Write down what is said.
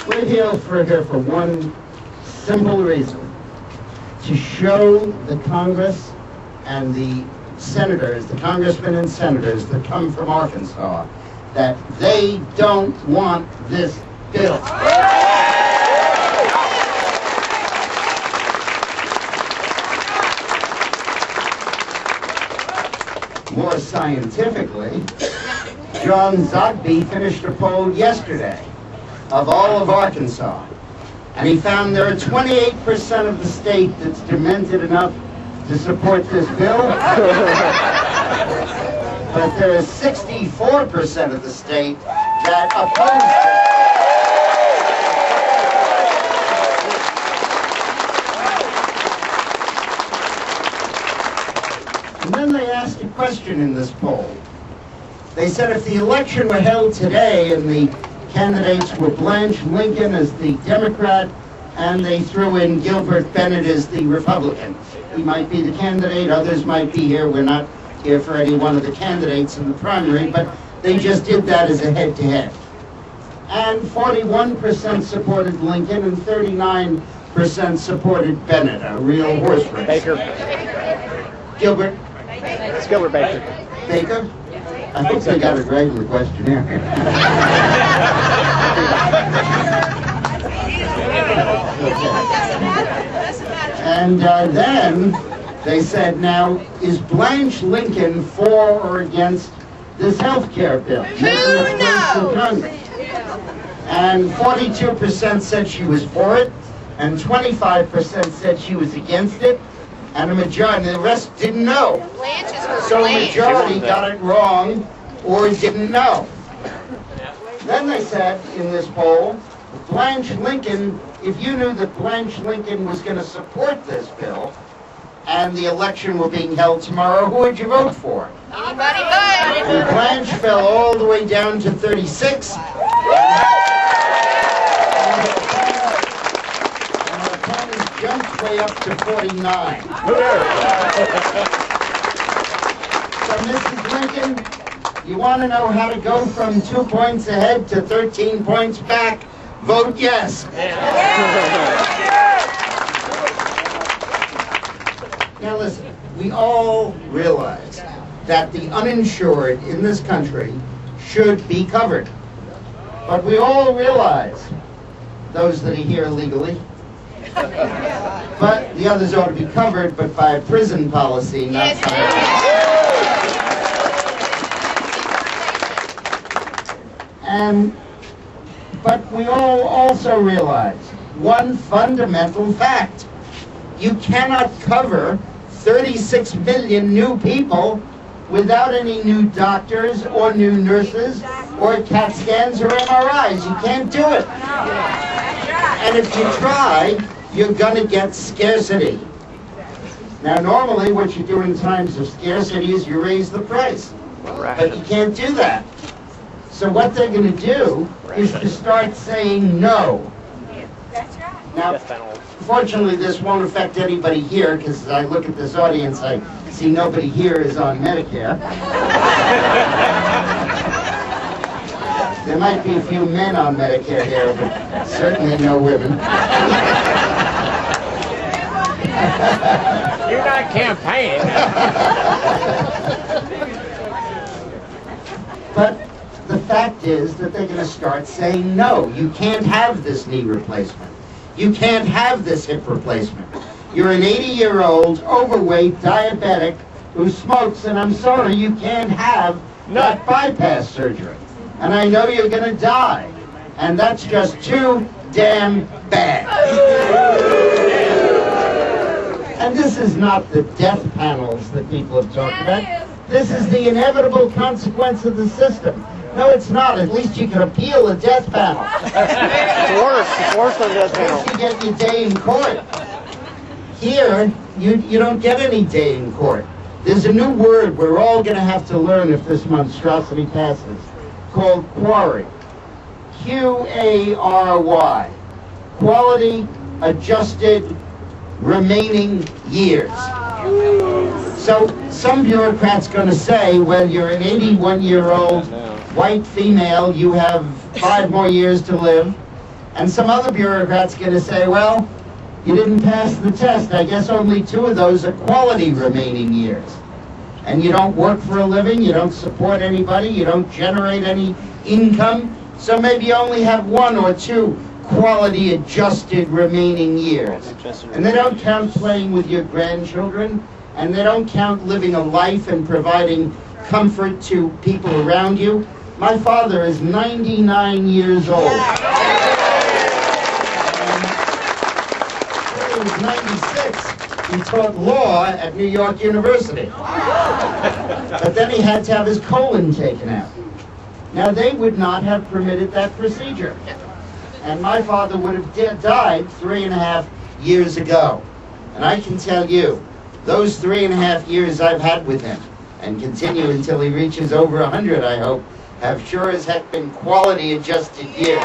We're here for one simple reason: to show the Congress and the senators, the congressmen and senators that come from Arkansas, that they don't want this bill. More scientifically, John Zogby finished a poll yesterday of all of Arkansas, and he found there are 28% of the state that's demented enough to support this bill, but there is 64% of the state that oppose it. And then they asked a question in this poll. They said if the election were held today and the candidates were Blanche Lincoln as the Democrat and they threw in Gilbert Bennett as the Republican, he might be the candidate, others might be here. We're not here for any one of the candidates in the primary, but they just did that as a head-to-head. And 41% supported Lincoln and 39% supported Bennett, a real horse race. Baker. Gilbert? It's Gilbert Baker. Baker? I hope they got it right in the questionnaire. And then they said, now, is Blanche Lincoln for or against this health care bill? Who knows? And 42% said she was for it, and 25% said she was against it, and a majority, the rest didn't know. So a majority got it wrong or didn't know. Then they said in this poll, Blanche Lincoln, if you knew that Blanche Lincoln was going to support this bill and the election were being held tomorrow, who would you vote for? Anybody but. And Blanche fell all the way down to 36. And her opponent jumped way up to 49. So Mrs. Lincoln, you want to know how to go from 2 points ahead to 13 points back? Vote yes. Now listen, we all realize that the uninsured in this country should be covered. But we all realize, those that are here legally, but the others ought to be covered, but by a prison policy, not by... But we all also realize one fundamental fact. You cannot cover 36 million new people without any new doctors or new nurses or CAT scans or MRIs. You can't do it. And if you try, you're going to get scarcity. Now, normally what you do in times of scarcity is you raise the price. But you can't do that. So what they're going to do is to start saying no. Now, fortunately, this won't affect anybody here, because as I look at this audience, I see nobody here is on Medicare. There might be a few men on Medicare here, but certainly no women. You're not campaigning. But the fact is that they're going to start saying no. You can't have this knee replacement. You can't have this hip replacement. You're an 80-year-old, overweight, diabetic who smokes, and I'm sorry, you can't have that bypass surgery. And I know you're going to die. And that's just too damn bad. And this is not the death panels that people have talked about. This is the inevitable consequence of the system. No, it's not. At least you can appeal a death panel. It's worse than death panel. At least you get your day in court. Here, you don't get any day in court. There's a new word we're all going to have to learn if this monstrosity passes, called quarry. Q-A-R-Y. Quality Adjusted Remaining Years. So some bureaucrat's going to say, well, you're an 81-year-old white female, you have 5 more years to live, And some other bureaucrat's going to say, well, you didn't pass the test. I guess only 2 of those are quality remaining years. And you don't work for a living, you don't support anybody, you don't generate any income, so maybe you only have 1 or 2 quality adjusted remaining years. And they don't count playing with your grandchildren, and they don't count living a life and providing comfort to people around you. My father is 99 years old. He was 96. He taught law at New York University. But then he had to have his colon taken out. Now, they would not have permitted that procedure. And my father would have died 3.5 years ago. And I can tell you, those 3.5 years I've had with him, and continue until he reaches over 100, I hope, have sure as heck been quality adjusted years.